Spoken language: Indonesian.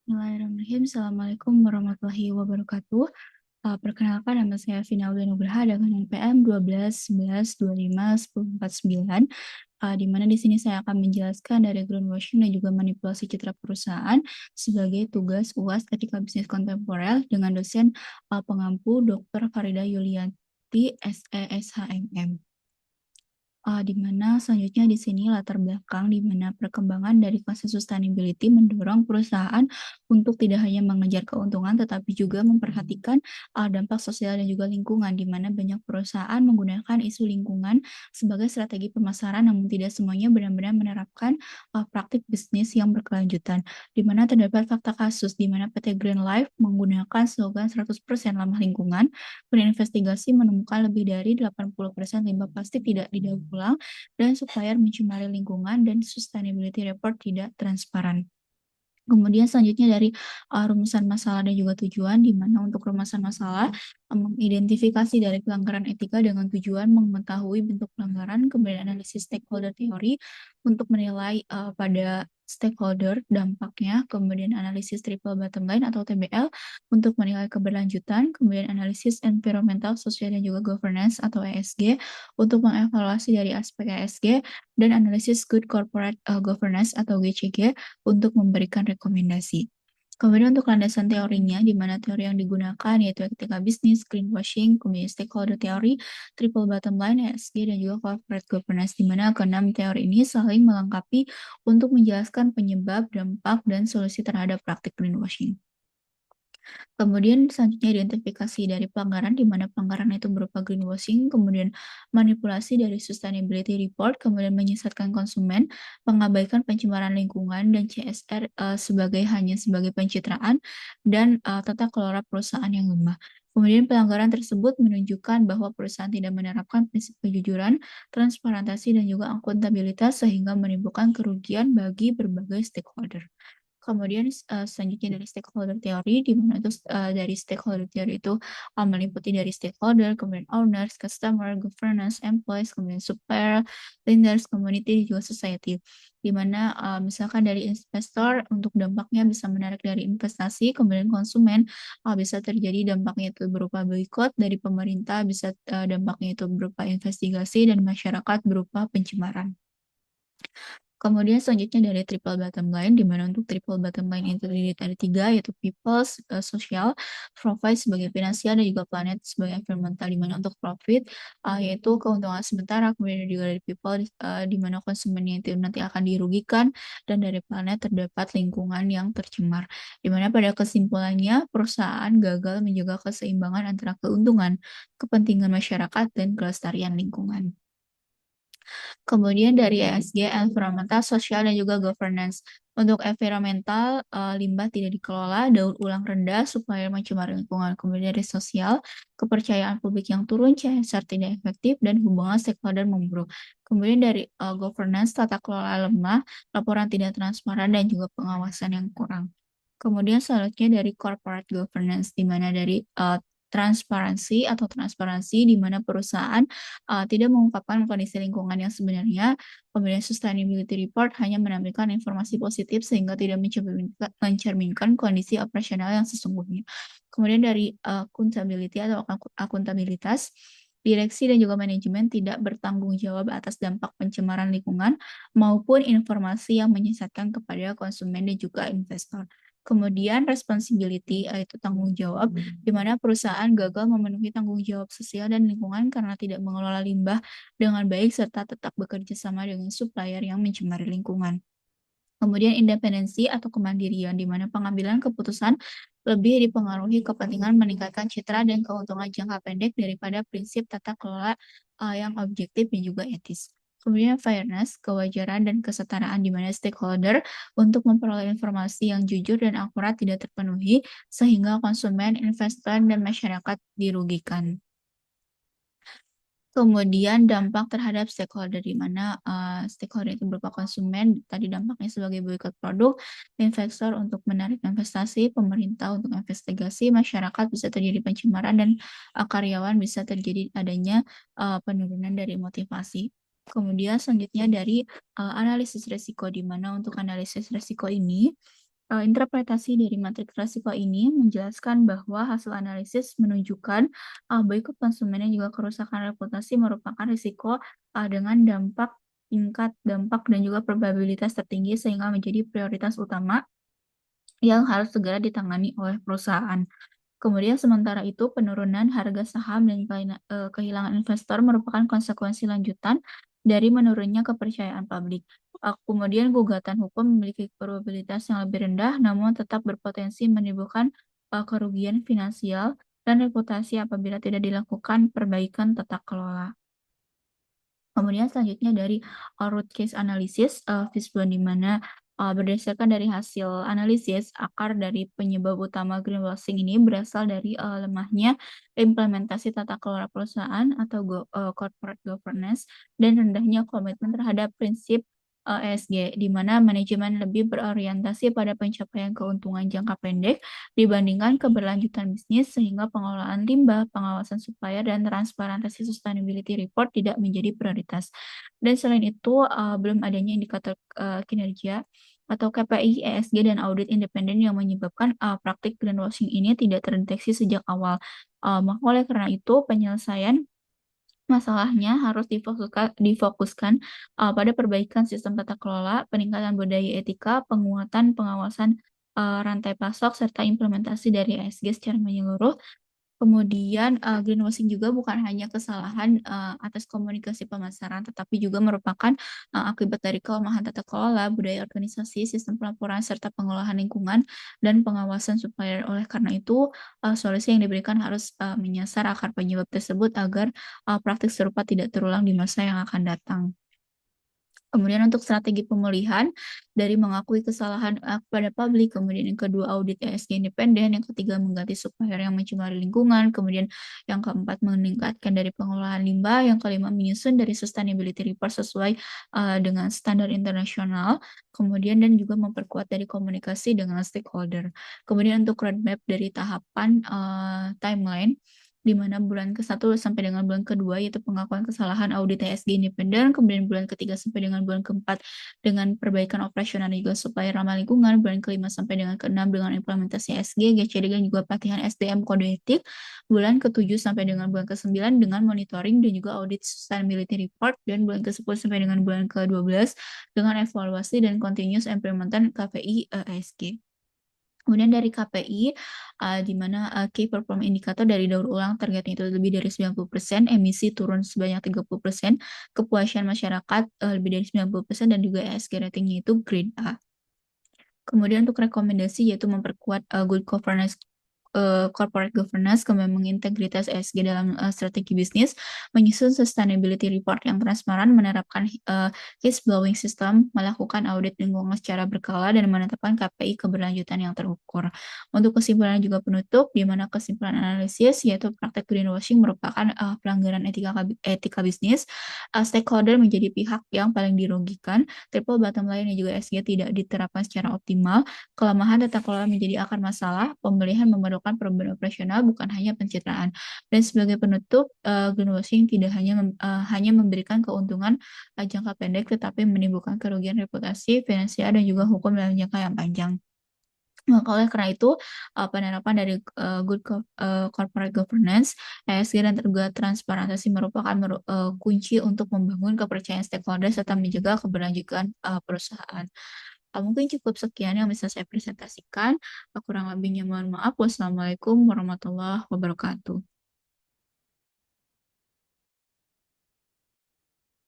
Bismillahirrahmanirrahim. Assalamualaikum warahmatullahi wabarakatuh. Perkenalkan nama saya Vina Aulia Nugraha dengan NPM 12 11 25 1049. Di mana di sini saya akan menjelaskan dari groundwashing dan juga manipulasi citra perusahaan sebagai tugas UAS Etika Bisnis Kontemporer dengan dosen pengampu Dr. Farida Yulianti SESHMM. Di mana selanjutnya di sini latar belakang di mana perkembangan dari konsep sustainability mendorong perusahaan untuk tidak hanya mengejar keuntungan tetapi juga memperhatikan dampak sosial dan juga lingkungan, di mana banyak perusahaan menggunakan isu lingkungan sebagai strategi pemasaran namun tidak semuanya benar-benar menerapkan praktik bisnis yang berkelanjutan, di mana terdapat fakta kasus di mana PT Green Life menggunakan slogan 100% ramah lingkungan. Berinvestigasi menemukan lebih dari 80% limbah plastik tidak didaur ulang dan supplier mencemari lingkungan dan sustainability report tidak transparan. Kemudian selanjutnya dari rumusan masalah dan juga tujuan, di mana untuk rumusan masalah mengidentifikasi dari pelanggaran etika dengan tujuan mengetahui bentuk pelanggaran, kemudian analisis stakeholder teori untuk menilai pada stakeholder dampaknya, kemudian analisis triple bottom line atau TBL untuk menilai keberlanjutan, kemudian analisis environmental, sosial dan juga governance atau ESG untuk mengevaluasi dari aspek ESG dan analisis good corporate governance atau GCG untuk memberikan rekomendasi. Kemudian untuk landasan teorinya, di mana teori yang digunakan yaitu etika bisnis, greenwashing, kemudian stakeholder teori, triple bottom line, ESG, dan juga corporate governance, di mana keenam teori ini saling melengkapi untuk menjelaskan penyebab, dampak, dan solusi terhadap praktik greenwashing. Kemudian selanjutnya identifikasi dari pelanggaran, di mana pelanggaran itu berupa greenwashing, kemudian manipulasi dari sustainability report, kemudian menyesatkan konsumen, mengabaikan pencemaran lingkungan, dan CSR hanya sebagai pencitraan, dan tata kelola perusahaan yang lemah. Kemudian pelanggaran tersebut menunjukkan bahwa perusahaan tidak menerapkan prinsip kejujuran, transparansi, dan juga akuntabilitas sehingga menimbulkan kerugian bagi berbagai stakeholder. Kemudian selanjutnya dari stakeholder teori, di mana itu dari stakeholder teori itu meliputi dari stakeholder, kemudian owners, customer, governance, employees, kemudian supplier, lenders, community, dan juga society. Di mana misalkan dari investor untuk dampaknya bisa menarik dari investasi, kemudian konsumen bisa terjadi dampaknya itu berupa boykot dari pemerintah, bisa dampaknya itu berupa investigasi, dan masyarakat berupa pencemaran. Kemudian selanjutnya dari triple bottom line, di mana untuk triple bottom line itu terdiri dari tiga, yaitu people, social, profit sebagai finansial, dan juga planet sebagai environmental, di mana untuk profit yaitu keuntungan sementara, kemudian juga dari people, di mana konsumennya itu nanti akan dirugikan, dan dari planet terdapat lingkungan yang tercemar. Di mana pada kesimpulannya, perusahaan gagal menjaga keseimbangan antara keuntungan, kepentingan masyarakat, dan kelestarian lingkungan. Kemudian dari ESG, environmental, sosial, dan juga governance. Untuk environmental, limbah tidak dikelola, daur ulang rendah, supaya mencemari lingkungan. Kemudian dari sosial, kepercayaan publik yang turun, CSR tidak efektif, dan hubungan stakeholder memburuk. Kemudian dari governance, tata kelola lemah, laporan tidak transparan, dan juga pengawasan yang kurang. Kemudian selanjutnya dari corporate governance, di mana dari transparansi, di mana perusahaan tidak mengungkapkan kondisi lingkungan yang sebenarnya. Kemudian sustainability report hanya menampilkan informasi positif sehingga tidak mencerminkan kondisi operasional yang sesungguhnya. Kemudian dari accountability atau akuntabilitas, direksi dan juga manajemen tidak bertanggung jawab atas dampak pencemaran lingkungan maupun informasi yang menyesatkan kepada konsumen dan juga investor. Kemudian responsibility, yaitu tanggung jawab, di mana perusahaan gagal memenuhi tanggung jawab sosial dan lingkungan karena tidak mengelola limbah dengan baik serta tetap bekerja sama dengan supplier yang mencemari lingkungan. Kemudian independensi atau kemandirian, di mana pengambilan keputusan lebih dipengaruhi kepentingan meningkatkan citra dan keuntungan jangka pendek daripada prinsip tata kelola yang objektif dan juga etis. Kemudian fairness, kewajaran, dan kesetaraan, di mana stakeholder untuk memperoleh informasi yang jujur dan akurat tidak terpenuhi, sehingga konsumen, investor, dan masyarakat dirugikan. Kemudian dampak terhadap stakeholder, di mana stakeholder itu berupa konsumen, tadi dampaknya sebagai boikot produk, investor untuk menarik investasi, pemerintah untuk investigasi, masyarakat bisa terjadi pencemaran, dan karyawan bisa terjadi adanya penurunan dari motivasi. Kemudian selanjutnya dari analisis resiko, di mana untuk analisis resiko ini Interpretasi dari matriks resiko ini menjelaskan bahwa hasil analisis menunjukkan, baik konsumen dan juga kerusakan reputasi merupakan risiko, dengan tingkat dampak dan juga probabilitas tertinggi sehingga menjadi prioritas utama yang harus segera ditangani oleh perusahaan. Kemudian sementara itu penurunan harga saham dan kehilangan investor merupakan konsekuensi lanjutan dari menurunnya kepercayaan publik. Kemudian gugatan hukum memiliki probabilitas yang lebih rendah namun tetap berpotensi menimbulkan, kerugian finansial dan reputasi apabila tidak dilakukan perbaikan tata kelola. Kemudian selanjutnya dari, root cause analysis, fishbone di mana, berdasarkan dari hasil analisis, akar dari penyebab utama greenwashing ini berasal dari, lemahnya implementasi tata kelola perusahaan atau corporate governance dan rendahnya komitmen terhadap prinsip, ESG, di mana manajemen lebih berorientasi pada pencapaian keuntungan jangka pendek dibandingkan keberlanjutan bisnis sehingga pengelolaan limbah, pengawasan supplier, dan transparansi sustainability report tidak menjadi prioritas. Dan selain itu, belum adanya indikator, kinerja atau KPI, ESG, dan audit independen yang menyebabkan, praktik greenwashing ini tidak terdeteksi sejak awal. Maka oleh karena itu penyelesaian masalahnya harus difokuskan, pada perbaikan sistem tata kelola, peningkatan budaya etika, penguatan pengawasan, rantai pasok, serta implementasi dari ESG secara menyeluruh. Kemudian, greenwashing juga bukan hanya kesalahan, atas komunikasi pemasaran, tetapi juga merupakan, akibat dari kelemahan tata kelola, budaya organisasi, sistem pelaporan, serta pengolahan lingkungan, dan pengawasan supplier. Oleh karena itu, solusi yang diberikan harus, menyasar akar penyebab tersebut agar, praktik serupa tidak terulang di masa yang akan datang. Kemudian untuk strategi pemulihan, dari mengakui kesalahan, kepada publik, kemudian yang kedua audit ESG independen, yang ketiga mengganti supplier yang mencemari lingkungan, kemudian yang keempat meningkatkan dari pengelolaan limbah, yang kelima menyusun dari sustainability report sesuai, dengan standar internasional, kemudian dan juga memperkuat dari komunikasi dengan stakeholder. Kemudian untuk roadmap dari tahapan, timeline, di mana bulan ke-1 sampai dengan bulan kedua yaitu pengakuan kesalahan audit ESG independen, kemudian bulan ketiga sampai dengan bulan keempat dengan perbaikan operasional dan juga supplier ramah lingkungan, bulan kelima sampai dengan keenam dengan implementasi ESG, GCD, dan juga pelatihan SDM kode etik, bulan ketujuh sampai dengan bulan ke-9 dengan monitoring dan juga audit sustainability report, dan bulan ke-10 sampai dengan bulan ke-12 dengan evaluasi dan continuous implementation KPI ESG. Kemudian dari KPI, di mana, Key Performance Indicator dari daur ulang targetnya itu lebih dari 90%, emisi turun sebanyak 30%, kepuasan masyarakat, lebih dari 90%, dan juga ESG rating-nya itu grade A. Kemudian untuk rekomendasi yaitu memperkuat, good governance, corporate governance, kemudian mengintegritas ESG dalam, strategi bisnis, menyusun sustainability report yang transparan, menerapkan, whistleblowing system, melakukan audit lingkungan secara berkala, dan menetapkan KPI keberlanjutan yang terukur. Untuk kesimpulan juga penutup, di mana kesimpulan analisis yaitu praktek greenwashing merupakan, pelanggaran etika bisnis, stakeholder menjadi pihak yang paling dirugikan, triple bottom line dan juga ESG tidak diterapkan secara optimal, kelemahan tata kelola menjadi akar masalah, pemulihan memerlukan perubahan operasional bukan hanya pencitraan. Dan sebagai penutup, greenwashing tidak hanya memberikan keuntungan, jangka pendek, tetapi menimbulkan kerugian reputasi, finansial, dan juga hukum dalam jangka yang panjang. Maka oleh karena itu, penerapan dari, corporate governance, ESG, dan juga transparansi merupakan kunci untuk membangun kepercayaan stakeholder serta menjaga keberlanjutan, perusahaan. Mungkin cukup sekian yang bisa saya presentasikan, kurang lebihnya mohon maaf. Wassalamualaikum warahmatullahi wabarakatuh.